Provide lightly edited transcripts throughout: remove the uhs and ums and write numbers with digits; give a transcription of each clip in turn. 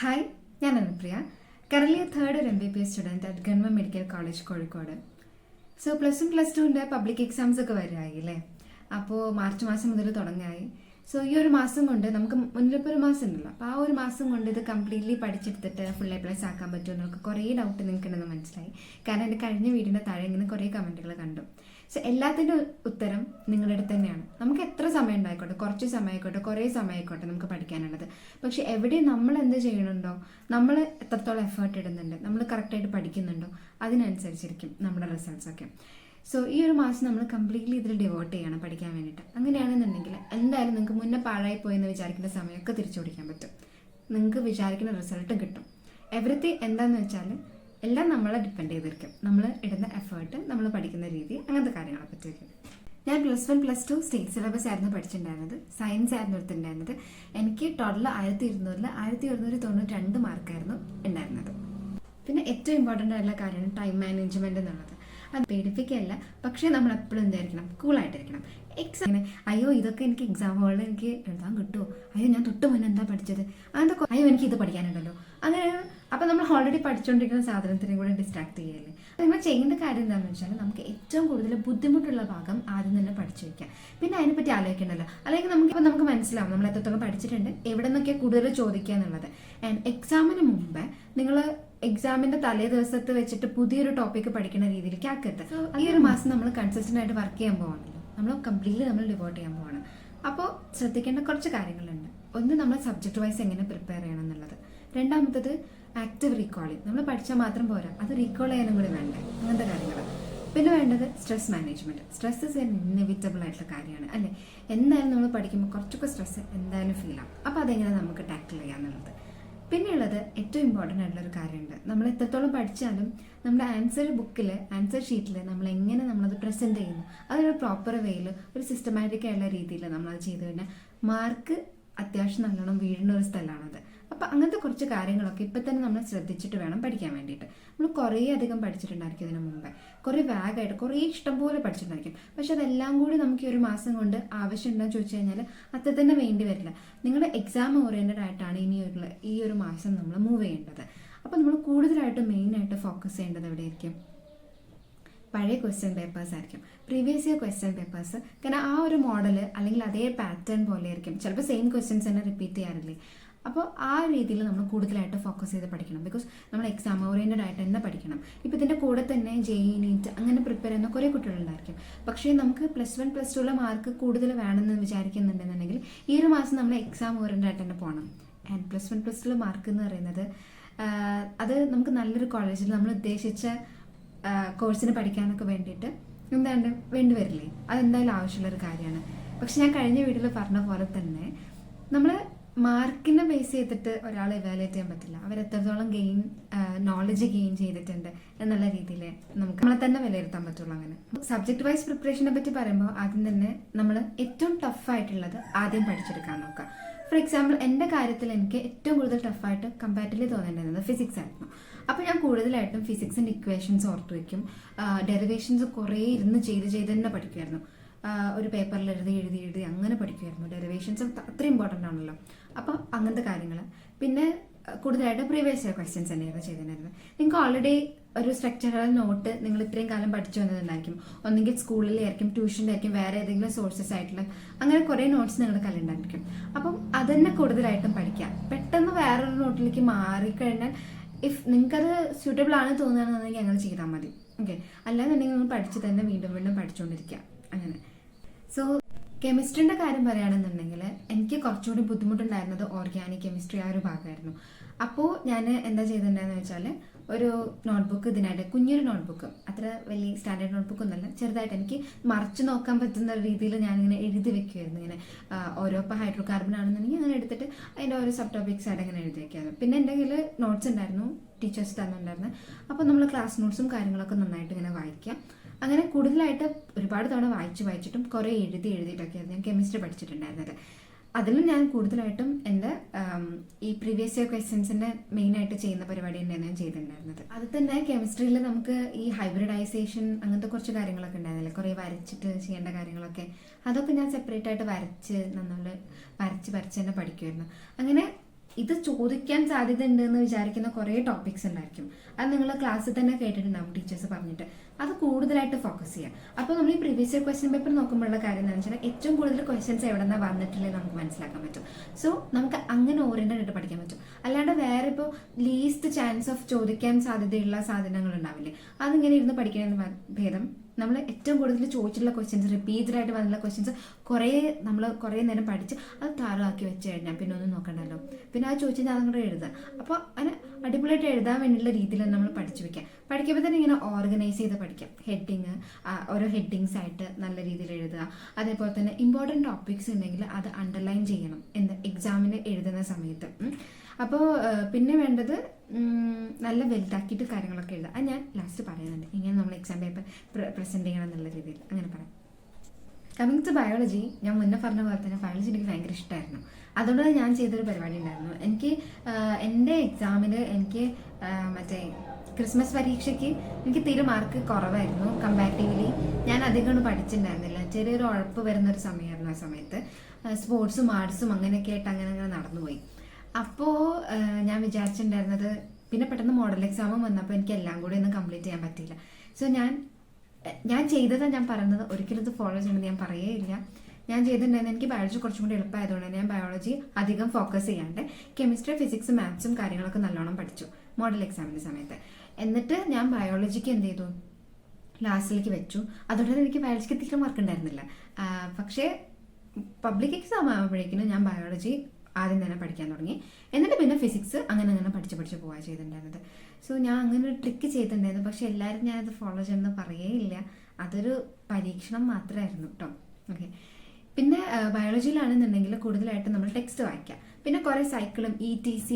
Hi, ഞാൻ Anupriya. Currently third ഒരു MBBS student at government medical college Kozhikode. So +1 +2 public exams ഒക്കെ വരികയായില്ലേ. അപ്പോൾ മാർച്ച് മാസം മുതൽ തുടങ്ങായി. സോ ഈ ഒരു മാസം കൊണ്ട് നമുക്ക് മുന്നിലിപ്പോൾ ഒരു മാസം ഉണ്ടല്ലോ, അപ്പോൾ ആ ഒരു മാസം കൊണ്ട് ഇത് കംപ്ലീറ്റ്ലി പഠിച്ചെടുത്തിട്ട് ഫുൾ A+ ആക്കാൻ പറ്റുമോ എന്നൊക്കെ കുറേ ഡൗട്ട് നിങ്ങൾക്കുണ്ടെന്ന് മനസ്സിലായി. കാരണം എൻ്റെ കഴിഞ്ഞ വീടിൻ്റെ താഴെ ഇങ്ങനെ കുറേ കമൻറ്റുകൾ കണ്ടു. സോ എല്ലാത്തിൻ്റെ ഉത്തരം നിങ്ങളുടെ അടുത്ത് തന്നെയാണ്. നമുക്ക് എത്ര സമയം ഉണ്ടായിക്കോട്ടെ, കുറച്ച് സമയം ആയിക്കോട്ടെ, കുറേ സമയം ആയിക്കോട്ടെ നമുക്ക് പഠിക്കാനുള്ളത്. പക്ഷെ എവിടെ നമ്മൾ എന്ത് ചെയ്യണുണ്ടോ, നമ്മൾ എത്രത്തോളം എഫേർട്ട് ഇടുന്നുണ്ട്, നമ്മൾ കറക്റ്റായിട്ട് പഠിക്കുന്നുണ്ടോ, അതിനനുസരിച്ചിരിക്കും നമ്മുടെ റിസൾട്ട്സ് ഒക്കെ. സോ ഈ ഒരു മാസം നമ്മൾ കംപ്ലീറ്റ്ലി ഇതിൽ ഡിവോട്ട് ചെയ്യണം പഠിക്കാൻ വേണ്ടിയിട്ട്. അങ്ങനെയാണെന്നുണ്ടെങ്കിൽ എന്തായാലും നിങ്ങൾക്ക് മുന്നേ പാഴായി പോയെന്ന് വിചാരിക്കുന്ന സമയമൊക്കെ തിരിച്ചു പിടിക്കാൻ പറ്റും. നിങ്ങൾക്ക് വിചാരിക്കുന്ന റിസൾട്ടും കിട്ടും. എവറിത്തിങ് എന്താണെന്ന് വെച്ചാൽ എല്ലാം നമ്മളെ ഡിപ്പെൻഡ് ചെയ്തിരിക്കും. നമ്മൾ ഇടുന്ന എഫേർട്ട്, നമ്മൾ പഠിക്കുന്ന രീതി, അങ്ങനത്തെ കാര്യങ്ങളെ പറ്റിയിരിക്കും. ഞാൻ +1 +2 സ്റ്റേറ്റ് സിലബസ് ആയിരുന്നു പഠിച്ചിട്ടുണ്ടായിരുന്നത്. സയൻസ് ആയിരുന്നു എടുത്തിട്ടുണ്ടായിരുന്നത്. എനിക്ക് ടോട്ടൽ 1292 മാർക്കായിരുന്നു ഉണ്ടായിരുന്നത്. പിന്നെ ഏറ്റവും ഇമ്പോർട്ടൻ്റ് ആയിട്ടുള്ള കാര്യമാണ് ടൈം മാനേജ്മെൻറ്റ് എന്നുള്ളത്. അത് പേടിപ്പിക്കുകയല്ല, പക്ഷേ നമ്മൾ എപ്പോഴും എന്തായിരിക്കണം, കൂളായിട്ടിരിക്കണം. എക്സാം അയ്യോ ഇതൊക്കെ എനിക്ക് എക്സാം ഹോളിൽ എനിക്ക് എഴുതാൻ കിട്ടുമോ, അയ്യോ ഞാൻ തൊട്ട് മുന്നേ എന്താ പഠിച്ചത്, അങ്ങനത്തെ അയ്യോ എനിക്ക് ഇത് പഠിക്കാനുണ്ടല്ലോ, അങ്ങനെ. അപ്പം നമ്മൾ ഓൾറെഡി പഠിച്ചുകൊണ്ടിരിക്കുന്ന സാധനത്തിനെയും കൂടെ ഡിസ്ട്രാക്ട് ചെയ്യല്ലേ. നിങ്ങൾ ചെയ്യേണ്ട കാര്യം എന്താണെന്ന് വെച്ചാൽ നമുക്ക് ഏറ്റവും കൂടുതൽ ബുദ്ധിമുട്ടുള്ള ഭാഗം ആദ്യം തന്നെ പഠിച്ചു വയ്ക്കാം. പിന്നെ അതിനെപ്പറ്റി ആലോചിക്കണ്ടല്ലോ. അല്ലെങ്കിൽ നമുക്ക് മനസ്സിലാവും നമ്മൾ എത്രത്തോളം പഠിച്ചിട്ടുണ്ട്, എവിടെ നിന്നൊക്കെ കൂടുതൽ ചോദിക്കുക എന്നുള്ളത്. ആൻഡ് എക്സാമിന് മുമ്പ് നിങ്ങൾ എക്സാമിന്റെ തലേ ദിവസത്ത് വെച്ചിട്ട് പുതിയൊരു ടോപ്പിക്ക് പഠിക്കുന്ന രീതിയിലേക്ക് ആക്കരുത്. ഈ ഒരു മാസം നമ്മൾ കൺസിസ്റ്റന്റ് ആയിട്ട് വർക്ക് ചെയ്യാൻ പോകണല്ലോ, നമ്മൾ കംപ്ലീറ്റ്ലി നമ്മൾ ഡിവോട്ട് ചെയ്യാൻ പോകണം. അപ്പോൾ ശ്രദ്ധിക്കേണ്ട കുറച്ച് കാര്യങ്ങളുണ്ട്. ഒന്ന്, നമ്മൾ സബ്ജക്ട് വൈസ് എങ്ങനെ പ്രിപ്പയർ ചെയ്യണം എന്നുള്ളത്. രണ്ടാമത്തത് ആക്റ്റീവ് റീകോളിങ്. നമ്മൾ പഠിച്ചാൽ മാത്രം പോരാ, അത് റീകോൾ ചെയ്യാനും കൂടി വേണ്ടേ, അങ്ങനത്തെ കാര്യങ്ങൾ. പിന്നെ വേണ്ടത് stress management. Stress is inevitable ആയിട്ടുള്ള കാര്യമാണ് അല്ലേ. എന്തായാലും നമ്മൾ പഠിക്കുമ്പോൾ കുറച്ചൊക്കെ സ്ട്രെസ് എന്തായാലും ഫീൽ ആവും. അപ്പോൾ അതെങ്ങനെ നമുക്ക് ടാക്കിൾ ചെയ്യാന്നുള്ളത്. പിന്നെയുള്ളത് ഏറ്റവും ഇമ്പോർട്ടൻ്റ് ആയിട്ടുള്ളൊരു കാര്യമുണ്ട്. നമ്മൾ എത്രത്തോളം പഠിച്ചാലും നമ്മുടെ ആൻസർ ഷീറ്റിൽ നമ്മൾ എങ്ങനെ നമ്മളത് പ്രസൻറ്റ് ചെയ്യുന്നു, അതൊരു പ്രോപ്പർ വേയിൽ ഒരു സിസ്റ്റമാറ്റിക് ആയിട്ടുള്ള രീതിയിൽ നമ്മളത് ചെയ്തു കഴിഞ്ഞാൽ മാർക്ക് അത്യാവശ്യം നല്ലോണം വീഴുന്ന ഒരു സ്ഥലമാണത്. അപ്പോൾ അങ്ങനത്തെ കുറച്ച് കാര്യങ്ങളൊക്കെ ഇപ്പം തന്നെ നമ്മൾ ശ്രദ്ധിച്ചിട്ട് വേണം പഠിക്കാൻ വേണ്ടിയിട്ട്. നമ്മൾ കുറേ അധികം പഠിച്ചിട്ടുണ്ടായിരിക്കും ഇതിന് മുമ്പേ, കുറേ വാഗായിട്ട് കുറേ ഇഷ്ടംപോലെ പഠിച്ചിട്ടുണ്ടായിരിക്കും. പക്ഷെ അതെല്ലാം കൂടി നമുക്ക് ഈ ഒരു മാസം കൊണ്ട് ആവശ്യമുണ്ടെന്ന് ചോദിച്ചു കഴിഞ്ഞാൽ അത്ര തന്നെ വേണ്ടി വരില്ല. നിങ്ങളുടെ എക്സാം ഓറിയൻറ്റഡ് ആയിട്ടാണ് ഈ ഒരു മാസം നമ്മൾ മൂവ് ചെയ്യേണ്ടത്. അപ്പോൾ നമ്മൾ കൂടുതലായിട്ട് മെയിനായിട്ട് ഫോക്കസ് ചെയ്യേണ്ടത് എവിടെയായിരിക്കും? പഴയ ക്വസ്റ്റ്യൻ പേപ്പേഴ്സ് ആയിരിക്കും, പ്രീവിയസ് ഇയർ ക്വസ്റ്റ്യൻ പേപ്പേഴ്സ്. കാരണം ആ ഒരു മോഡൽ അല്ലെങ്കിൽ അതേ പാറ്റേൺ പോലെ ആയിരിക്കും. ചിലപ്പോൾ സെയിം ക്വസ്റ്റ്യൻസ് തന്നെ റിപ്പീറ്റ് ചെയ്യാറില്ലേ. അപ്പോൾ ആ രീതിയിൽ നമ്മൾ കൂടുതലായിട്ട് ഫോക്കസ് ചെയ്ത് പഠിക്കണം. ബിക്കോസ് നമ്മൾ എക്സാം ഓറിയൻറ്റഡ് ആയിട്ട് തന്നെ പഠിക്കണം. ഇപ്പോൾ ഇതിൻ്റെ കൂടെ തന്നെ JEE NEET അങ്ങനെ പ്രിപ്പയർ ചെയ്യുന്ന കുറേ കുട്ടികളുണ്ടായിരിക്കും. പക്ഷേ നമുക്ക് +1 +2 മാർക്ക് കൂടുതൽ വേണമെന്ന് വിചാരിക്കുന്നുണ്ടെന്നുണ്ടെങ്കിൽ ഈ ഒരു മാസം നമ്മൾ എക്സാം ഓറിയൻറ്റഡ് ആയിട്ട് തന്നെ പോകണം. ആൻഡ് +1 +2 മാർക്ക് എന്ന് പറയുന്നത് അത് നമുക്ക് നല്ലൊരു കോളേജിൽ നമ്മൾ ഉദ്ദേശിച്ച കോഴ്സിന് പഠിക്കാനൊക്കെ വേണ്ടിയിട്ട് എന്താണ്ട് വേണ്ടി വരില്ലേ, അതെന്തായാലും ആവശ്യമുള്ളൊരു കാര്യമാണ്. പക്ഷെ ഞാൻ കഴിഞ്ഞ വീഡിയോയിൽ പറഞ്ഞ പോലെ തന്നെ നമ്മൾ മാർക്കിനെ ബേസ് ചെയ്തിട്ട് ഒരാളെ ഇവാലുവേറ്റ് ചെയ്യാൻ പറ്റില്ല. അവർ എത്രത്തോളം നോളജ് ഗെയിൻ ചെയ്തിട്ടുണ്ട് എന്നുള്ള രീതിയിൽ നമുക്ക് നമ്മളെ തന്നെ വിലയിരുത്താൻ പറ്റുള്ളൂ. അങ്ങനെ സബ്ജക്ട് വൈസ് പ്രിപ്പറേഷനെ പറ്റി പറയുമ്പോൾ ആദ്യം തന്നെ നമ്മൾ ഏറ്റവും ടഫായിട്ടുള്ളത് ആദ്യം പഠിച്ചെടുക്കാൻ നോക്കുക. ഫോർ എക്സാമ്പിൾ എൻ്റെ കാര്യത്തിൽ എനിക്ക് ഏറ്റവും കൂടുതൽ ടഫായിട്ട് കമ്പാരിറ്റീവ്ലി തോന്നേണ്ടത് ഫിസിക്സ് ആയിരുന്നു. അപ്പോൾ ഞാൻ കൂടുതലായിട്ടും ഫിസിക്സിൻ്റെ ഇക്വേഷൻസ് ഓർത്ത് വയ്ക്കും. ഡെറിവേഷൻസ് കുറേ ഇരുന്ന് ചെയ്ത് തന്നെ പഠിക്കുമായിരുന്നു. ഒരു പേപ്പറിൽ എഴുതി അങ്ങനെ പഠിക്കുമായിരുന്നു. ഡെറിവേഷൻസ് അത്ര ഇമ്പോർട്ടൻ്റ് ആണല്ലോ. അപ്പോൾ അങ്ങനത്തെ കാര്യങ്ങൾ. പിന്നെ കൂടുതലായിട്ട് പ്രീവിയസ് ഇയർ ക്വസ്റ്റ്യൻസ് തന്നെയായിരുന്നു ചെയ്തിട്ടുണ്ടായിരുന്നത്. നിങ്ങൾക്ക് ഓൾറെഡി ഒരു സ്ട്രക്ചറൽ നോട്ട് നിങ്ങൾ ഇത്രയും കാലം പഠിച്ചു വന്നതുണ്ടായിരിക്കും. ഒന്നെങ്കിൽ സ്കൂളിലായിരിക്കും, ട്യൂഷൻ്റെ ആയിരിക്കും, വേറെ ഏതെങ്കിലും സോഴ്സസ് ആയിട്ടുള്ള അങ്ങനെ കുറേ നോട്ട്സ് നിങ്ങളുടെ കയ്യിലുണ്ടായിരിക്കും. അപ്പം അതന്നെ കൂടുതലായിട്ടും പഠിക്കുക. പെട്ടെന്ന് വേറൊരു നോട്ടിലേക്ക് മാറിക്കഴിഞ്ഞാൽ നിങ്ങൾക്കത് സ്യൂട്ടബിൾ ആണ് തോന്നുകയാണെന്നുണ്ടെങ്കിൽ അങ്ങനെ ചെയ്താൽ മതി. ഓക്കെ, അല്ലാന്നുണ്ടെങ്കിൽ നിങ്ങൾ പഠിച്ച് തന്നെ വീണ്ടും പഠിച്ചുകൊണ്ടിരിക്കുക അങ്ങനെ. സോ കെമിസ്ട്രീൻ്റെ കാര്യം പറയുകയാണെന്നുണ്ടെങ്കിൽ എനിക്ക് കുറച്ചുകൂടി ബുദ്ധിമുട്ടുണ്ടായിരുന്നത് ഓർഗാനിക് കെമിസ്ട്രി ആ ഒരു ഭാഗമായിരുന്നു. അപ്പോൾ ഞാൻ എന്താ ചെയ്തിട്ടുണ്ടായെന്ന് വെച്ചാൽ ഒരു നോട്ട്ബുക്ക്, ഇതിനായിട്ട് കുഞ്ഞൊരു നോട്ട്ബുക്ക്, അത്ര വലിയ സ്റ്റാൻഡേർഡ് നോട്ട്ബുക്ക് ഒന്നല്ല, ചെറുതായിട്ട് എനിക്ക് മറിച്ച് നോക്കാൻ പറ്റുന്ന രീതിയിൽ ഞാനിങ്ങനെ എഴുതി വെക്കുമായിരുന്നു. ഇങ്ങനെ ഓരോ ഇപ്പോൾ ഹൈഡ്രോ കാർബൺ ആണെന്നുണ്ടെങ്കിൽ അങ്ങനെ എടുത്തിട്ട് അതിൻ്റെ ഓരോ സബ് ടോപ്പിക്സ് ആയിട്ട് അങ്ങനെ എഴുതി വെക്കായിരുന്നു. പിന്നെ എൻ്റെ കയ്യിൽ നോട്ട്സ് ഉണ്ടായിരുന്നു, ടീച്ചേഴ്സ് തന്നിട്ടുണ്ടായിരുന്നു. അപ്പോൾ നമ്മൾ ക്ലാസ് നോട്ട്സും കാര്യങ്ങളൊക്കെ നന്നായിട്ട് ഇങ്ങനെ വായിക്കാം. അങ്ങനെ കൂടുതലായിട്ട് ഒരുപാട് തവണ വായിച്ചിട്ടും കുറേ എഴുതിയിട്ടൊക്കെയായിരുന്നു ഞാൻ കെമിസ്ട്രി പഠിച്ചിട്ടുണ്ടായിരുന്നത്. അതിലും ഞാൻ കൂടുതലായിട്ടും എൻ്റെ ഈ പ്രീവിയസ് ഇയർ ക്വസ്റ്റ്യൻസിൻ്റെ മെയിനായിട്ട് ചെയ്യുന്ന പരിപാടി തന്നെയാണ് ഞാൻ ചെയ്തിട്ടുണ്ടായിരുന്നത്. അത് തന്നെ കെമിസ്ട്രിയിൽ നമുക്ക് ഈ ഹൈബ്രിഡൈസേഷൻ അങ്ങനത്തെ കുറച്ച് കാര്യങ്ങളൊക്കെ ഉണ്ടായിരുന്നില്ലേ, കുറേ വരച്ചിട്ട് ചെയ്യേണ്ട കാര്യങ്ങളൊക്കെ, അതൊക്കെ ഞാൻ സെപ്പറേറ്റ് ആയിട്ട് വരച്ച് നന്നായി വരച്ച് തന്നെ പഠിക്കുമായിരുന്നു. അങ്ങനെ ഇത് ചോദിക്കാൻ സാധ്യത ഉണ്ട് എന്ന് വിചാരിക്കുന്ന കുറേ ടോപ്പിക്സ് ഉണ്ടായിരിക്കും. അത് നിങ്ങൾ ക്ലാസ്സിൽ തന്നെ കേട്ടിട്ടുണ്ടാവും ടീച്ചേഴ്സ് പറഞ്ഞിട്ട്. അത് കൂടുതലായിട്ട് ഫോക്കസ് ചെയ്യുക. അപ്പോൾ നമ്മൾ ഈ പ്രീവിയസ് ഇയർ ക്വസ്റ്റ്യൻ പേപ്പർ നോക്കുമ്പോഴുള്ള കാര്യം എന്താണെന്ന് വെച്ചാൽ ഏറ്റവും കൂടുതൽ ക്വസ്റ്റ്യൻസ് എവിടെ നിന്നാണ് വന്നിട്ടില്ലേ നമുക്ക് മനസ്സിലാക്കാൻ പറ്റും. സോ നമുക്ക് അങ്ങനെ ഓറിയന്റഡ് ആയിട്ട് പഠിക്കാൻ പറ്റും. അല്ലാണ്ട് വേറെ ഇപ്പോൾ ലീസ്റ്റ് ചാൻസ് ഓഫ് ചോദിക്കാൻ സാധ്യതയുള്ള സാധനങ്ങൾ ഉണ്ടാവില്ലേ, അതിങ്ങനെ ഇരുന്ന് പഠിക്കണമെന്ന് ഭേദം നമ്മൾ ഏറ്റവും കൂടുതൽ ചോദിച്ചിട്ടുള്ള ക്വസ്റ്റ്യൻസ്, റിപ്പീറ്റഡ് ആയിട്ട് വന്നിട്ടുള്ള ക്വസ്റ്റ്യൻസ് നമ്മൾ കുറേ നേരം പഠിച്ച് അത് താറാക്കി വെച്ച് കഴിഞ്ഞാൽ പിന്നെ ഒന്നും നോക്കണ്ടല്ലോ. പിന്നെ ആ ചോദിച്ചാൽ അതും കൂടെ എഴുതുക. അപ്പോൾ അതിന് അടിപൊളിയായിട്ട് എഴുതാൻ വേണ്ടിയുള്ള രീതിയിൽ നമ്മൾ പഠിച്ചു വെക്കാം. പഠിക്കുമ്പോൾ തന്നെ ഇങ്ങനെ ഓർഗനൈസ് ചെയ്ത് പഠിക്കാം. ഹെഡിങ്, ഓരോ ഹെഡിങ്സ് ആയിട്ട് നല്ല രീതിയിൽ എഴുതുക. അതേപോലെ തന്നെ ഇമ്പോർട്ടൻറ്റ് ടോപ്പിക്സ് ഉണ്ടെങ്കിൽ അത് അണ്ടർലൈൻ ചെയ്യണം എക്സാമിന് എഴുതുന്ന സമയത്ത്. അപ്പോൾ പിന്നെ വേണ്ടത് നല്ല വലുതാക്കിയിട്ട് കാര്യങ്ങളൊക്കെ എഴുതുക. അത് ഞാൻ ലാസ്റ്റ് പറയുന്നുണ്ട്, ഇങ്ങനെ നമ്മൾ എക്സാം പേപ്പർ പ്രസൻറ്റ് ചെയ്യണം എന്നുള്ള രീതിയിൽ. അങ്ങനെ പറയാം. കമ്മിങ് ടു ബയോളജി, ഞാൻ മുന്നേ പറഞ്ഞ പോലെ തന്നെ ബയോളജി എനിക്ക് ഭയങ്കര ഇഷ്ടമായിരുന്നു. അതുകൊണ്ട് ഞാൻ ചെയ്തൊരു പരിപാടി ഉണ്ടായിരുന്നു. എനിക്ക് എൻ്റെ എക്സാമിന് എനിക്ക് മറ്റേ ക്രിസ്മസ് പരീക്ഷയ്ക്ക് എനിക്ക് തീരെ മാർക്ക് കുറവായിരുന്നു കമ്പാരിറ്റീവ്ലി. ഞാൻ അധികം പഠിച്ചിട്ടുണ്ടായിരുന്നില്ല. ചെറിയൊരു ഉഴപ്പ് വരുന്നൊരു സമയമായിരുന്നു ആ സമയത്ത്. സ്പോർട്സും ആർട്സും അങ്ങനെയൊക്കെ ആയിട്ട് അങ്ങനെ നടന്നുപോയി. അപ്പോൾ ഞാൻ വിചാരിച്ചിട്ടുണ്ടായിരുന്നത്, പിന്നെ പെട്ടെന്ന് മോഡൽ എക്സാമും വന്നപ്പോൾ എനിക്ക് എല്ലാം കൂടി ഒന്നും കംപ്ലീറ്റ് ചെയ്യാൻ പറ്റിയില്ല. സോ ഞാൻ ചെയ്തതാണ് ഞാൻ പറയുന്നത്. ഒരിക്കലും ഇത് ഫോളോ ചെയ്യണമെന്ന് ഞാൻ പറയുകയില്ല. ഞാൻ ചെയ്തിട്ടുണ്ടായിരുന്നു, എനിക്ക് ബയോളജി കുറച്ചും കൂടി എളുപ്പമായതുകൊണ്ട് ഞാൻ ബയോളജി അധികം ഫോക്കസ് ചെയ്യാണ്ട് കെമിസ്ട്രി, ഫിസിക്സ്, മാത്സും കാര്യങ്ങളൊക്കെ നല്ലോണം പഠിച്ചു മോഡൽ എക്സാമിൻ്റെ സമയത്ത്. എന്നിട്ട് ഞാൻ ബയോളജിക്ക് എന്ത് ചെയ്തു, ലാസ്റ്റിലേക്ക് വെച്ചു. അതുകൊണ്ട് എനിക്ക് ബയോളജിക്ക് തീരെ മാർക്ക് ഉണ്ടായിരുന്നില്ല. പക്ഷേ പബ്ലിക് എക്സാം ആകുമ്പോഴേക്കും ഞാൻ ബയോളജി ആദ്യം തന്നെ പഠിക്കാൻ തുടങ്ങി. എന്നിട്ട് പിന്നെ ഫിസിക്സ് അങ്ങനെ പഠിച്ച് പോവുക ചെയ്തിട്ടുണ്ടായിരുന്നത്. സോ ഞാൻ അങ്ങനെ ഒരു ട്രിക്ക് ചെയ്തിട്ടുണ്ടായിരുന്നു. പക്ഷെ എല്ലാവരും ഞാനത് ഫോളോ ചെയ്യുന്നത് പറയേയില്ല. അതൊരു പരീക്ഷണം മാത്രമായിരുന്നു കേട്ടോ. ഓക്കെ. പിന്നെ ബയോളജിയിലാണെന്നുണ്ടെങ്കിൽ കൂടുതലായിട്ട് നമ്മൾ ടെക്സ്റ്റ് വായിക്കാം. പിന്നെ കുറേ സൈക്കിളും ETC,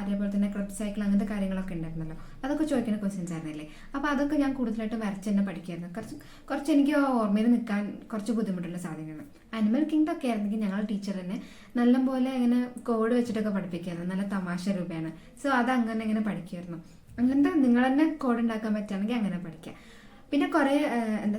അതേപോലെ തന്നെ ക്ലബ് സൈക്കിൾ, അങ്ങനത്തെ കാര്യങ്ങളൊക്കെ ഉണ്ടായിരുന്നല്ലോ. അതൊക്കെ ചോദിക്കുന്ന ക്വസ്റ്റ്യൻസ് ആയിരുന്നില്ലേ. അപ്പോൾ അതൊക്കെ ഞാൻ കൂടുതലായിട്ട് വരച്ച് തന്നെ പഠിക്കുമായിരുന്നു. കുറച്ച് എനിക്ക് ഓർമ്മയിൽ നിൽക്കാൻ കുറച്ച് ബുദ്ധിമുട്ടുള്ള സാധനങ്ങൾ. ആനിമൽ കിങ്ഡം ഒക്കെ ആയിരുന്നെങ്കിൽ ഞങ്ങൾ ടീച്ചർ തന്നെ നല്ലപോലെ ഇങ്ങനെ കോഡ് വെച്ചിട്ടൊക്കെ പഠിപ്പിക്കുമായിരുന്നു, നല്ല തമാശ രൂപയാണ്. സോ അത് അങ്ങനെ പഠിക്കുമായിരുന്നു. അങ്ങനത്തെ നിങ്ങൾ തന്നെ കോഡ് ഉണ്ടാക്കാൻ പറ്റുകയാണെങ്കിൽ അങ്ങനെ പഠിക്കുക. പിന്നെ കുറേ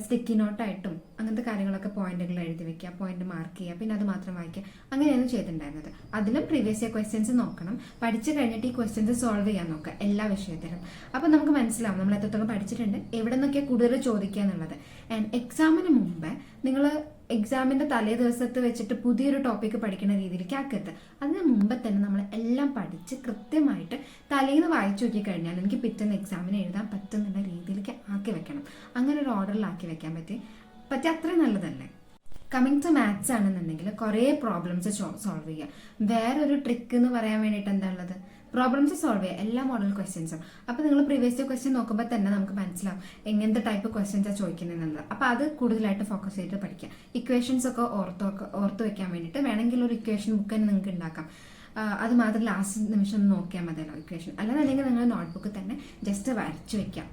സ്റ്റിക്കി നോട്ടായിട്ടും അങ്ങനത്തെ കാര്യങ്ങളൊക്കെ പോയിന്റുകൾ എഴുതി വെക്കുക, പോയിന്റ് മാർക്ക് ചെയ്യുക, പിന്നെ അത് മാത്രം വായിക്കുക. അങ്ങനെയാണ് ചെയ്തിട്ടുണ്ടായിരുന്നത്. അതിലും പ്രീവിയസ് ഇയർ ക്വസ്റ്റ്യൻസ് നോക്കണം. പഠിച്ചു കഴിഞ്ഞിട്ട് ഈ ക്വസ്റ്റ്യൻസ് സോൾവ് ചെയ്യാൻ നോക്കുക എല്ലാ വിഷയത്തിലും. അപ്പോൾ നമുക്ക് മനസ്സിലാവും നമ്മൾ എത്രത്തോളം പഠിച്ചിട്ടുണ്ട്, എവിടെ നിന്നൊക്കെ കൂടുതൽ ചോദിക്കുക എന്നുള്ളത്. ആൻഡ് എക്സാമിന് മുമ്പ് നിങ്ങൾ എക്സാമിൻ്റെ തലേ ദിവസത്ത് വെച്ചിട്ട് പുതിയൊരു ടോപ്പിക്ക് പഠിക്കുന്ന രീതിയിലേക്ക് ആക്കരുത്. അതിന് മുമ്പ് തന്നെ നമ്മൾ എല്ലാം പഠിച്ച് കൃത്യമായിട്ട് തലേന്ന് വായിച്ചു നോക്കി കഴിഞ്ഞാൽ എനിക്ക് പിറ്റേന്ന് എക്സാമിന് എഴുതാൻ പറ്റുന്ന രീതിയിലേക്ക് ആക്കി വെക്കണം. അങ്ങനെ ഒരു ഓർഡറിലാക്കി വെക്കാൻ പറ്റി അത്രയും നല്ലതല്ലേ. കമ്മിങ് ടു മാത്സ് ആണെന്നുണ്ടെങ്കിൽ കുറേ പ്രോബ്ലംസ് സോൾവ് ചെയ്യുക. വേറൊരു ട്രിക്ക് എന്ന് പറയാൻ വേണ്ടിയിട്ട് എന്താ ഉള്ളത്, പ്രോബ്ലംസ് സോൾവ് ചെയ്യുക എല്ലാ മോഡൽ ക്വസ്റ്റ്യൻസും. അപ്പോൾ നിങ്ങൾ പ്രീവിയസ് ക്വസ്റ്റ്യൻ നോക്കുമ്പോൾ തന്നെ നമുക്ക് മനസ്സിലാവും എങ്ങനത്തെ ടൈപ്പ് ക്വസ്റ്റ്യൻസാണ് ചോദിക്കുന്നതെന്നുള്ളത്. അപ്പോൾ അത് കൂടുതലായിട്ട് ഫോക്കസ് ചെയ്തിട്ട് പഠിക്കുക. ഇക്വേഷൻസ് ഒക്കെ ഓർത്ത് വെക്കാൻ വേണ്ടിയിട്ട് വേണമെങ്കിൽ ഒരു ഇക്വേഷൻ ബുക്ക് തന്നെ നിങ്ങൾക്ക് ഉണ്ടാക്കാം. അത് മാത്രം ലാസ്റ്റ് നിമിഷം നോക്കിയാൽ മതിയല്ലോ ഇക്വേഷൻ. അല്ലെങ്കിൽ നിങ്ങൾ നോട്ട്ബുക്ക് തന്നെ ജസ്റ്റ് വരച്ച് വെക്കാം,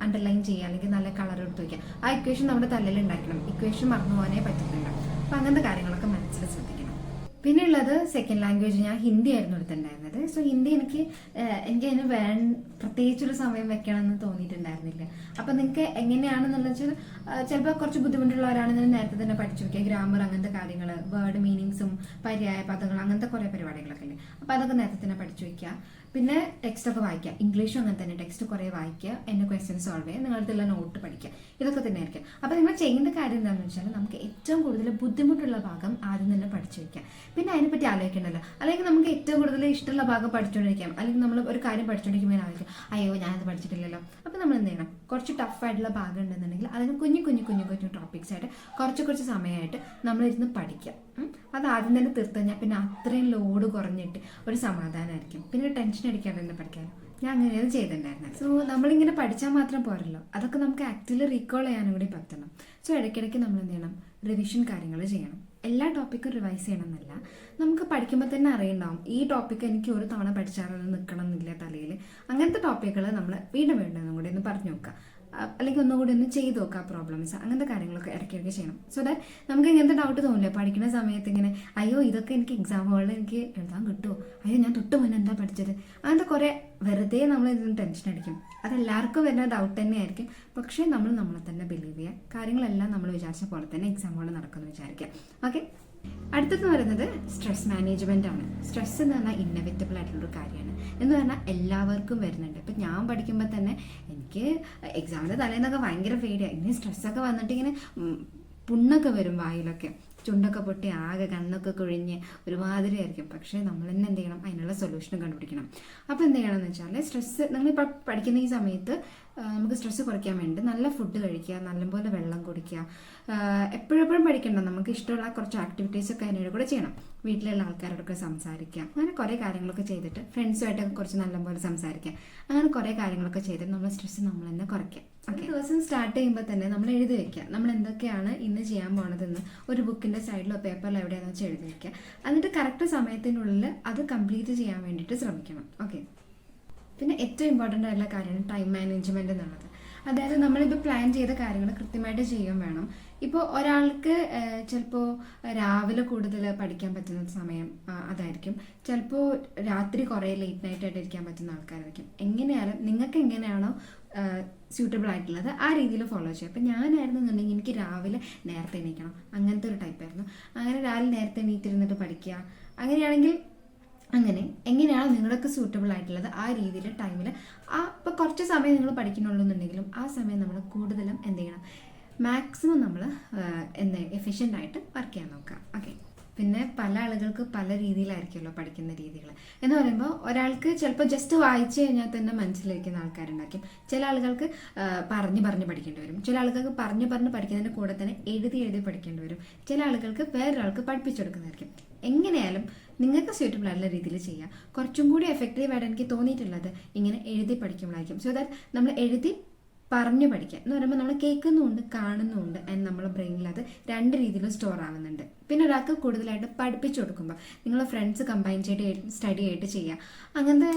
അണ്ടർലൈൻ ചെയ്യുക, അല്ലെങ്കിൽ നല്ല കളർ എടുത്ത് വയ്ക്കുക. ആ ഇക്വേഷൻ നമ്മുടെ തലയിൽ ഉണ്ടാക്കണം. ഇക്വേഷൻ മറന്നു പോകാനേ പറ്റത്തില്ല. അപ്പോൾ അങ്ങനത്തെ കാര്യങ്ങളൊക്കെ മനസ്സിൽ ശ്രദ്ധിക്കണം. പിന്നെ ഉള്ളത് സെക്കൻഡ് ലാംഗ്വേജ്. ഞാൻ ഹിന്ദി ആയിരുന്നു എടുത്തിട്ടുണ്ടായിരുന്നത്. സോ ഹിന്ദി എനിക്ക് അതിന് പ്രത്യേകിച്ചൊരു സമയം വെക്കണമെന്ന് തോന്നിയിട്ടുണ്ടായിരുന്നില്ല. അപ്പം നിങ്ങൾക്ക് എങ്ങനെയാണെന്നുള്ള വെച്ചാൽ ചിലപ്പോൾ കുറച്ച് ബുദ്ധിമുട്ടുള്ളവരാണെന്ന് നേരത്തെ തന്നെ പഠിച്ചു വയ്ക്കുക. ഗ്രാമർ, അങ്ങനത്തെ കാര്യങ്ങൾ, വേർഡ് മീനിങ്സും പര്യായ പദങ്ങൾ, അങ്ങനത്തെ കുറേ പരിപാടികളൊക്കെ ഉണ്ട്. അപ്പോൾ അതൊക്കെ നേരത്തെ തന്നെ പഠിച്ചു വയ്ക്കുക. പിന്നെ ടെക്സ്റ്റ് ഒക്കെ വായിക്കുക. ഇംഗ്ലീഷും അങ്ങനെ തന്നെ ടെക്സ്റ്റ് കുറേ വായിക്കുക. എൻ്റെ ക്വസ്റ്റ്യൻ സോൾവ് ചെയ്യുക. നിങ്ങളുടെ നോട്ട് പഠിക്കുക. ഇതൊക്കെ തന്നെ ആയിരിക്കും. അപ്പോൾ നിങ്ങൾ ചെയ്യേണ്ട കാര്യം എന്താണെന്ന് വെച്ചാൽ നമുക്ക് ഏറ്റവും കൂടുതൽ ബുദ്ധിമുട്ടുള്ള ഭാഗം ആദ്യം തന്നെ പഠിച്ചു വയ്ക്കുക. പിന്നെ അതിനെപ്പറ്റി ആലോചിക്കണ്ടല്ലോ. അല്ലെങ്കിൽ നമുക്ക് ഏറ്റവും കൂടുതൽ ഇഷ്ടമുള്ള ഭാഗം പഠിച്ചുകൊണ്ടിരിക്കാം. അല്ലെങ്കിൽ നമ്മൾ ഒരു കാര്യം പഠിച്ചുകൊണ്ടിരിക്കുമ്പോൾ ആലോചിക്കും, അയ്യോ ഞാനത് പഠിച്ചിട്ടില്ലല്ലോ. അപ്പോൾ നമ്മൾ എന്ത് ചെയ്യണം, കുറച്ച് ടഫായിട്ടുള്ള ഭാഗം ഉണ്ടെന്നുണ്ടെങ്കിൽ അതിന് കുഞ്ഞു ടോപ്പിക്സ് ആയിട്ട് കുറച്ച് സമയമായിട്ട് നമ്മളിരുന്ന് പഠിക്കുക. അത് ആദ്യം തന്നെ തീർത്ത് കഴിഞ്ഞാൽ പിന്നെ അത്രയും ലോഡ് കുറഞ്ഞിട്ട് ഒരു സമാധാനമായിരിക്കും. പിന്നെ ടെൻഷൻ അടിക്കാതെ തന്നെ പഠിക്കാമല്ലോ. ഞാൻ അങ്ങനെയാണ് ചെയ്തിട്ടുണ്ടായിരുന്നത്. സോ നമ്മളിങ്ങനെ പഠിച്ചാൽ മാത്രം പോരല്ലോ, അതൊക്കെ നമുക്ക് ആക്ച്വലി റീകോൾ ചെയ്യാനും കൂടി പറ്റണം. സോ ഇടയ്ക്കിടയ്ക്ക് നമ്മൾ എന്ത് ചെയ്യണം, റിവിഷൻ കാര്യങ്ങൾ ചെയ്യണം. എല്ലാ ടോപ്പിക്കും റിവൈസ് ചെയ്യണം എന്നല്ല, നമുക്ക് പഠിക്കുമ്പോൾ തന്നെ അറിയണ്ടാവും ഈ ടോപ്പിക്ക് എനിക്ക് ഒരു തവണ പഠിച്ചാലൊന്നും നിൽക്കണം എന്നില്ല തലയിൽ. അങ്ങനത്തെ ടോപ്പിക്കുകൾ നമ്മൾ വീണ്ടും കൂടി ഒന്ന് പറഞ്ഞു നോക്കുക. അല്ലെങ്കിൽ ഒന്നുകൂടി ഒന്ന് ചെയ്ത് നോക്കുക പ്രോബ്ലംസ്. അങ്ങനത്തെ കാര്യങ്ങളൊക്കെ ഇടയ്ക്കിടയ്ക്ക് ചെയ്യണം. സോ ദാറ്റ് നമുക്ക് ഇങ്ങനത്തെ ഡൗട്ട് തോന്നില്ല പഠിക്കുന്ന സമയത്ത് ഇങ്ങനെ, അയ്യോ ഇതൊക്കെ എനിക്ക് എക്സാം ഹോളിൽ എനിക്ക് എഴുതാൻ കിട്ടുമോ, അയ്യോ ഞാൻ തൊട്ട് മുന്നേ എന്താ പഠിച്ചത്, അങ്ങനത്തെ കുറേ വെറുതെ നമ്മൾ ഇതിന് ടെൻഷൻ അടിക്കും. അതെല്ലാവർക്കും വരുന്ന ഡൗട്ട് തന്നെയായിരിക്കും. പക്ഷേ നമ്മളെ തന്നെ ബിലീവ് ചെയ്യുക. കാര്യങ്ങളെല്ലാം നമ്മൾ വിചാരിച്ച പോലെ തന്നെ എക്സാം ഹോളിൽ നടക്കുമെന്ന് വിചാരിക്കുക. ഓക്കെ. അടുത്തത് പറയുന്നത് സ്ട്രെസ് മാനേജ്മെന്റ് ആണ്. സ്ട്രെസ് എന്ന് പറഞ്ഞാൽ ഇന്നവിറ്റബിൾ ആയിട്ടുള്ളൊരു കാര്യമാണ്. എന്ന് പറഞ്ഞാൽ എല്ലാവർക്കും വരുന്നുണ്ട്. ഇപ്പം ഞാൻ പഠിക്കുമ്പോൾ തന്നെ എനിക്ക് എക്സാമിൻ്റെ തലേന്നൊക്കെ ഭയങ്കര പേടിയാണ്. ഇനി സ്ട്രെസ്സൊക്കെ വന്നിട്ട് ഇങ്ങനെ പുണ്ണൊക്കെ വരും വായിലൊക്കെ, ചുണ്ടൊക്കെ പൊട്ടി ആകെ കണ്ണൊക്കെ കുഴിഞ്ഞ് ഒരുമാതിരി ആയിരിക്കും. പക്ഷേ നമ്മൾ തന്നെ എന്ത് ചെയ്യണം, അതിനുള്ള സൊല്യൂഷൻ കണ്ടുപിടിക്കണം. അപ്പോൾ എന്ത് ചെയ്യണമെന്ന് വെച്ചാൽ സ്ട്രെസ്സ് നിങ്ങളിപ്പോൾ പഠിക്കുന്ന ഈ സമയത്ത് നമുക്ക് സ്ട്രെസ്സ് കുറയ്ക്കാൻ വേണ്ടി നല്ല ഫുഡ് കഴിക്കുക, നല്ലപോലെ വെള്ളം കുടിക്കുക. എപ്പോഴെപ്പോഴും പഠിക്കണ്ട, നമുക്ക് ഇഷ്ടമുള്ള കുറച്ച് ആക്ടിവിറ്റീസൊക്കെ അതിനോട് കൂടെ ചെയ്യണം. വീട്ടിലുള്ള ആൾക്കാരോടൊക്കെ സംസാരിക്കുക, അങ്ങനെ കുറേ കാര്യങ്ങളൊക്കെ ചെയ്തിട്ട് ഫ്രണ്ട്സുമായിട്ടൊക്കെ കുറച്ച് നല്ലപോലെ സംസാരിക്കുക. അങ്ങനെ കുറേ കാര്യങ്ങളൊക്കെ ചെയ്തിട്ട് നമ്മൾ സ്ട്രെസ്സ് നമ്മൾ തന്നെ കുറയ്ക്കുക. ഓക്കെ, ദിവസം സ്റ്റാർട്ട് ചെയ്യുമ്പോൾ തന്നെ നമ്മൾ എഴുതി വെക്കുക നമ്മൾ എന്തൊക്കെയാണ് ഇന്ന് ചെയ്യാൻ പോണതെന്ന്. ഒരു ബുക്കിൻ്റെ സൈഡിലോ പേപ്പറിലോ എവിടെയാണെന്ന് വെച്ചാൽ എഴുതി വെക്കുക. എന്നിട്ട് കറക്റ്റ് സമയത്തിനുള്ളിൽ അത് കംപ്ലീറ്റ് ചെയ്യാൻ വേണ്ടിയിട്ട് ശ്രമിക്കണം. ഓക്കെ, പിന്നെ ഏറ്റവും ഇമ്പോർട്ടൻ്റ് ആയിട്ടുള്ള കാര്യമാണ് ടൈം മാനേജ്മെൻറ്റ് എന്നുള്ളത്. അതായത് നമ്മളിപ്പോൾ പ്ലാൻ ചെയ്ത കാര്യങ്ങൾ കൃത്യമായിട്ട് ചെയ്യാൻ വേണം. ഇപ്പോൾ ഒരാൾക്ക് ചിലപ്പോൾ രാവിലെ കൂടുതൽ പഠിക്കാൻ പറ്റുന്ന സമയം അതായിരിക്കും, ചിലപ്പോൾ രാത്രി കുറേ ലേറ്റ് നൈറ്റായിട്ട് ഇരിക്കാൻ പറ്റുന്ന ആൾക്കാരായിരിക്കും. എങ്ങനെയാലും നിങ്ങൾക്ക് എങ്ങനെയാണോ സ്യൂട്ടബിൾ ആയിട്ടുള്ളത് ആ രീതിയിൽ ഫോളോ ചെയ്യുക. അപ്പം ഞാനായിരുന്നു എന്നുണ്ടെങ്കിൽ എനിക്ക് രാവിലെ നേരത്തെ എണീക്കണം, അങ്ങനത്തെ ഒരു ടൈപ്പായിരുന്നു. അങ്ങനെ രാവിലെ നേരത്തെ എണീറ്റിരുന്നിട്ട് പഠിക്കുക. അങ്ങനെയാണെങ്കിൽ അങ്ങനെ എങ്ങനെയാണോ നിങ്ങളൊക്കെ സൂട്ടബിൾ ആയിട്ടുള്ളത് ആ രീതിയിൽ ടൈമിൽ ഇപ്പോൾ കുറച്ച് സമയം നിങ്ങൾ പഠിക്കുന്നുള്ളൂ എന്നുണ്ടെങ്കിലും ആ സമയം നമ്മൾ കൂടുതലും എന്ത് ചെയ്യണം, മാക്സിമം നമ്മൾ എഫിഷ്യൻ്റ് ആയിട്ട് വർക്ക് ചെയ്യാൻ നോക്കുക. ഓക്കെ, പിന്നെ പല ആളുകൾക്ക് പല രീതിയിലായിരിക്കുമല്ലോ പഠിക്കുന്ന രീതികൾ. എന്ന് പറയുമ്പോൾ ഒരാൾക്ക് ചിലപ്പോൾ ജസ്റ്റ് വായിച്ചു കഴിഞ്ഞാൽ തന്നെ മനസ്സിലിരിക്കുന്ന ആൾക്കാരുണ്ടാക്കും. ചില ആളുകൾക്ക് പറഞ്ഞ് പഠിക്കേണ്ടി വരും. ചില ആളുകൾക്ക് പറഞ്ഞ് പഠിക്കുന്നതിൻ്റെ കൂടെ തന്നെ എഴുതി പഠിക്കേണ്ടി വരും. ചില ആളുകൾക്ക് വേറൊരാൾക്ക് പഠിപ്പിച്ചെടുക്കുന്നതായിരിക്കും. എങ്ങനെയാലും നിങ്ങൾക്ക് സ്യൂട്ടബിൾ ആയിട്ടുള്ള രീതിയിൽ ചെയ്യുക. കുറച്ചും കൂടി എഫക്റ്റീവായിട്ട് എനിക്ക് തോന്നിയിട്ടുള്ളത് ഇങ്ങനെ എഴുതി പഠിക്കുമ്പോഴായിരിക്കും. സോ ദാറ്റ് നമ്മൾ എഴുതി പറഞ്ഞു പഠിക്കുക എന്ന് പറയുമ്പോൾ നമ്മൾ കേൾക്കുന്നുമുണ്ട് കാണുന്നുമുണ്ട് ആൻഡ് നമ്മുടെ ബ്രെയിനിൽ അത് രണ്ട് രീതിയിലും സ്റ്റോർ ആവുന്നുണ്ട്. പിന്നെ ഒരാൾക്ക് കൂടുതലായിട്ട് പഠിപ്പിച്ചു കൊടുക്കുമ്പോൾ നിങ്ങൾ ഫ്രണ്ട്സ് കമ്പൈൻ ചെയ്ത് സ്റ്റഡി ആയിട്ട് ചെയ്യുക. അങ്ങനത്തെ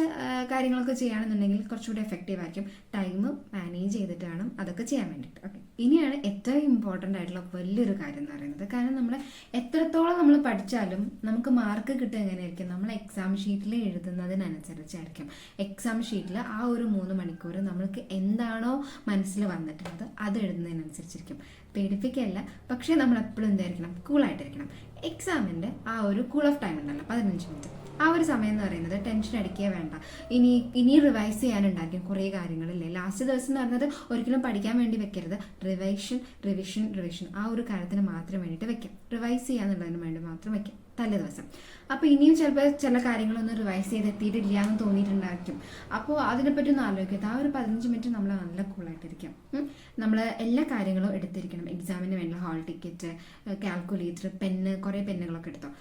കാര്യങ്ങളൊക്കെ ചെയ്യുകയാണെന്നുണ്ടെങ്കിൽ കുറച്ചുകൂടി എഫക്റ്റീവ് ആയിരിക്കും. ടൈം മാനേജ് ചെയ്തിട്ട് വേണം അതൊക്കെ ചെയ്യാൻ വേണ്ടിയിട്ട്. ഓക്കെ, ഇനിയാണ് ഏറ്റവും ഇമ്പോർട്ടൻ്റ് ആയിട്ടുള്ള വലിയൊരു കാര്യം എന്ന് പറയുന്നത്. കാരണം നമ്മൾ എത്രത്തോളം നമ്മൾ പഠിച്ചാലും നമുക്ക് മാർക്ക് കിട്ടുക എങ്ങനെയായിരിക്കും, നമ്മൾ എക്സാം ഷീറ്റിൽ എഴുതുന്നതിനനുസരിച്ചായിരിക്കും. എക്സാം ഷീറ്റിൽ ആ ഒരു 3 മണിക്കൂർ നമ്മൾക്ക് എന്താണോ മനസ്സിൽ വന്നിട്ടുള്ളത് അത് എഴുതുന്നതിനനുസരിച്ചിരിക്കും. പേടിപ്പിക്കുകയല്ല, പക്ഷേ നമ്മൾ എപ്പോഴും എന്തായിരിക്കണം, കൂളായിട്ടിരിക്കണം. എക്സാമിൻ്റെ ആ ഒരു കൂൾ ഓഫ് ടൈം ഉണ്ടല്ലോ 15 മിനിറ്റ്, ആ ഒരു സമയം എന്ന് പറയുന്നത് ടെൻഷൻ അടിക്കുക വേണ്ട. ഇനി റിവൈസ് ചെയ്യാനുണ്ടായിരിക്കും കുറേ കാര്യങ്ങളില്ലേ. ലാസ്റ്റ് ദിവസം എന്ന് പറയുന്നത് ഒരിക്കലും പഠിക്കാൻ വേണ്ടി വെക്കരുത്. റിവിഷൻ ആ ഒരു കാര്യത്തിന് മാത്രം വേണ്ടിയിട്ട് വെക്കാം. റിവൈസ് ചെയ്യാന്നുള്ളതിന് വേണ്ടി മാത്രം വെക്കാം തലേ ദിവസം. അപ്പോൾ ഇനിയും ചിലപ്പോൾ ചില കാര്യങ്ങളൊന്നും റിവൈസ് ചെയ്ത് എത്തിയിട്ടില്ല എന്ന് തോന്നിയിട്ടുണ്ടായിരിക്കും. അപ്പോൾ അതിനെപ്പറ്റി ഒന്ന് ആലോചിക്കുക. ആ ഒരു 15 മിനിറ്റ് നമ്മൾ നല്ല കൂളായിട്ടിരിക്കാം. നമ്മൾ എല്ലാ കാര്യങ്ങളും എടുത്തിരിക്കണം. എക്സാമിന് വേണ്ട ഹാൾ ടിക്കറ്റ്, കാൽക്കുലേറ്റർ, പെന്ന്, കുറേ പെന്നുകളൊക്കെ എടുത്തോ.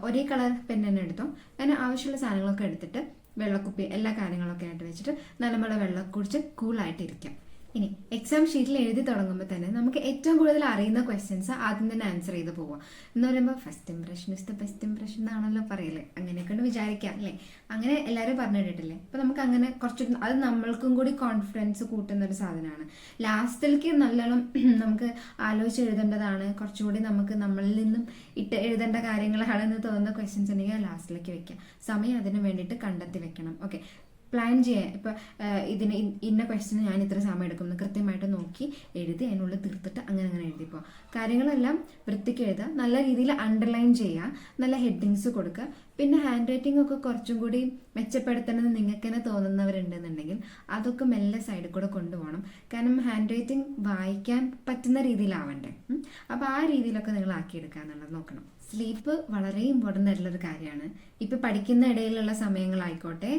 ഒരേ കളർ പെന്ന് തന്നെ എടുത്തോ. അങ്ങനെ ആവശ്യമുള്ള സാധനങ്ങളൊക്കെ എടുത്തിട്ട് വെള്ളക്കുപ്പി എല്ലാ കാര്യങ്ങളൊക്കെ ആയിട്ട് വെച്ചിട്ട് നല്ലപോലെ വെള്ളം കുടിച്ച് കൂളായിട്ടിരിക്കാം. ഇനി എക്സാം ഷീറ്റിൽ എഴുതി തുടങ്ങുമ്പോൾ തന്നെ നമുക്ക് ഏറ്റവും കൂടുതൽ അറിയുന്ന ക്വസ്റ്റ്യൻസ് ആദ്യം തന്നെ ആൻസർ ചെയ്ത് പോവാം. എന്ന് പറയുമ്പോൾ first impression is the best impression എന്നാണല്ലോ പറയല്ലേ. അങ്ങനെയൊക്കെ ഉണ്ട് വിചാരിക്കാം അല്ലേ. അങ്ങനെ എല്ലാവരും പറഞ്ഞിട്ടില്ലേ. അപ്പോൾ നമുക്ക് അങ്ങനെ കുറച്ച് അത് നമ്മൾക്കും കൂടി കോൺഫിഡൻസ് കൂട്ടുന്ന ഒരു സാധനമാണ്. ലാസ്റ്റിലേക്ക് നല്ലോണം നമുക്ക് ആലോചിച്ച് എഴുതേണ്ടതാണ്. കുറച്ചുകൂടി നമുക്ക് നമ്മളിൽ നിന്നും എഴുതേണ്ട കാര്യങ്ങളാണെന്ന് തോന്നുന്ന ക്വസ്റ്റ്യൻസ് ഉണ്ടെങ്കിൽ ലാസ്റ്റിലേക്ക് വെക്കാം. സമയം അതിന് വേണ്ടിയിട്ട് കണ്ടെത്തി വെക്കണം. ഓക്കെ, പ്ലാൻ ചെയ്യാൻ ഇപ്പോൾ ഇതിന് ഇന്ന ക്വസ്റ്റ്യന് ഞാൻ ഇത്ര സമയം എടുക്കുമെന്ന് കൃത്യമായിട്ട് നോക്കി എഴുതി അതിനുള്ളിൽ തീർത്തിട്ട് അങ്ങനെ എഴുതിപ്പോൾ കാര്യങ്ങളെല്ലാം വൃത്തിക്ക് എഴുതുക. നല്ല രീതിയിൽ അണ്ടർലൈൻ ചെയ്യുക, നല്ല ഹെഡിങ്സ് കൊടുക്കുക. പിന്നെ ഹാൻഡ് റൈറ്റിംഗ് ഒക്കെ കുറച്ചും കൂടി മെച്ചപ്പെടുത്തണമെന്ന് നിങ്ങൾക്ക് തന്നെ തോന്നുന്നവരുണ്ടെന്നുണ്ടെങ്കിൽ അതൊക്കെ മെല്ലെ സൈഡിൽ കൂടെ കൊണ്ടുപോകണം. കാരണം ഹാൻഡ് റൈറ്റിംഗ് വായിക്കാൻ പറ്റുന്ന രീതിയിലാവണ്ടേ. അപ്പോൾ ആ രീതിയിലൊക്കെ നിങ്ങൾ ആക്കിയെടുക്കുക എന്നുള്ളത് നോക്കണം. സ്ലീപ്പ് വളരെ ഇമ്പോർട്ടൻ്റ് ആയിട്ടുള്ളൊരു കാര്യമാണ്. ഇപ്പോൾ പഠിക്കുന്ന ഇടയിലുള്ള സമയങ്ങളായിക്കോട്ടെ,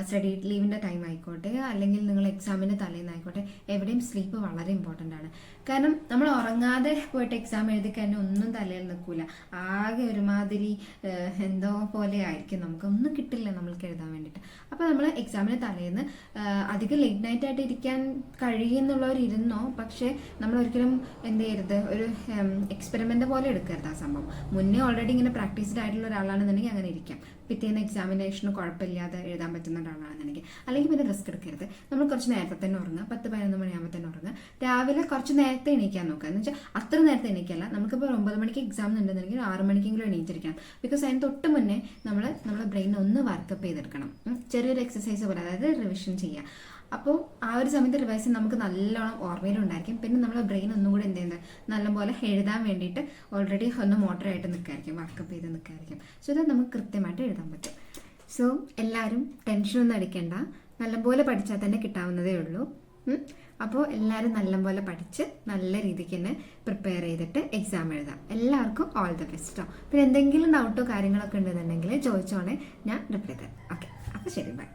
സ്റ്റഡി ലീവിൻ്റെ ടൈം ആയിക്കോട്ടെ, അല്ലെങ്കിൽ നിങ്ങൾ എക്സാമിൻ്റെ തലേന്നായിക്കോട്ടെ, എവിടെയും സ്ലീപ്പ് വളരെ ഇമ്പോർട്ടൻ്റ് ആണ്. കാരണം നമ്മൾ ഉറങ്ങാതെ പോയിട്ട് എക്സാം എഴുതി കഴിഞ്ഞാൽ ഒന്നും തലയിൽ നിൽക്കില്ല. ആകെ ഒരുമാതിരി എന്തോ പോലെ ആയിരിക്കും, നമുക്കൊന്നും കിട്ടില്ല നമ്മൾക്ക് എഴുതാൻ വേണ്ടിയിട്ട്. അപ്പോൾ നമ്മൾ എക്സാമിന് തലേന്ന് അധികം ലേറ്റ് നൈറ്റ് ആയിട്ട് ഇരിക്കാൻ കഴിയുന്നുള്ളവരിരുന്നോ, പക്ഷേ നമ്മൾ ഒരിക്കലും എന്ത് ചെയ്യരുത്, ഒരു എക്സ്പെരിമെൻ്റ് പോലെ എടുക്കരുത് ആ സംഭവം. മുന്നേ ഓൾറെഡി ഇങ്ങനെ പ്രാക്ടീസ്ഡ് ആയിട്ടുള്ള ഒരാളാണെന്നുണ്ടെങ്കിൽ അങ്ങനെ ഇരിക്കാം. പിറ്റേന്ന് എക്സാമിനേഷന് കുഴപ്പമില്ലാതെ എഴുതാൻ പറ്റുന്ന ഒരാളാണെന്നുണ്ടെങ്കിൽ അല്ലെങ്കിൽ പിന്നെ റിസ്ക് എടുക്കരുത്. നമ്മൾ കുറച്ച് നേരത്തെ തന്നെ ഉറങ്ങുക, 10-11 മണിയാകുമ്പോൾ തന്നെ ഉറങ്ങുക. രാവിലെ കുറച്ച് നേരത്തെ എണീക്കാൻ നോക്കുക. എന്ന് വെച്ചാൽ അത്ര നേരത്തെ എണീക്കല്ല. നമുക്കിപ്പോൾ 9 മണിക്ക് എക്സാം ഉണ്ടെന്നുണ്ടെങ്കിൽ 6 മണിക്കെങ്കിലും എണീറ്റിരിക്കണം. ബിക്കോസ് അതിന് തൊട്ട് മുന്നേ നമ്മുടെ ബ്രെയിൻ ഒന്ന് വർക്കപ്പ് ചെയ്തെടുക്കണം. ചെറിയൊരു എക്സസൈസ് പോലെ, അതായത് റിവിഷൻ ചെയ്യുക. അപ്പോൾ ആ ഒരു സമയത്ത് റിവൈസ് ചെയ്യാൻ നമുക്ക് നല്ലോണം ഓർമ്മയിലുണ്ടായിരിക്കും. പിന്നെ നമ്മളെ ബ്രെയിൻ ഒന്നും കൂടി എന്ത് ചെയ്യുന്നത് നല്ലപോലെ എഴുതാൻ വേണ്ടിയിട്ട് ഓൾറെഡി ഒന്ന് മോട്ടറായിട്ട് നിൽക്കായിരിക്കും, വർക്കപ്പ് ചെയ്ത് നിൽക്കായിരിക്കും. സോ ഇത് നമുക്ക് കൃത്യമായിട്ട് എഴുതാൻ പറ്റും. സോ എല്ലാവരും ടെൻഷനൊന്നും അടിക്കേണ്ട, നല്ലപോലെ പഠിച്ചാൽ തന്നെ കിട്ടാവുന്നതേ ഉള്ളൂ. അപ്പോൾ എല്ലാവരും നല്ലപോലെ പഠിച്ച് നല്ല രീതിക്ക് തന്നെ പ്രിപ്പയർ ചെയ്തിട്ട് എക്സാം എഴുതാം. എല്ലാവർക്കും ഓൾ ദ ബെസ്റ്റ്. പിന്നെ എന്തെങ്കിലും ഡൗട്ടോ കാര്യങ്ങളൊക്കെ ഉണ്ടെന്നുണ്ടെങ്കിൽ ചോദിച്ചോണേ, ഞാൻ റിപ്ലൈ തരാം. ഓക്കെ, അപ്പോൾ ശരി, ബൈ.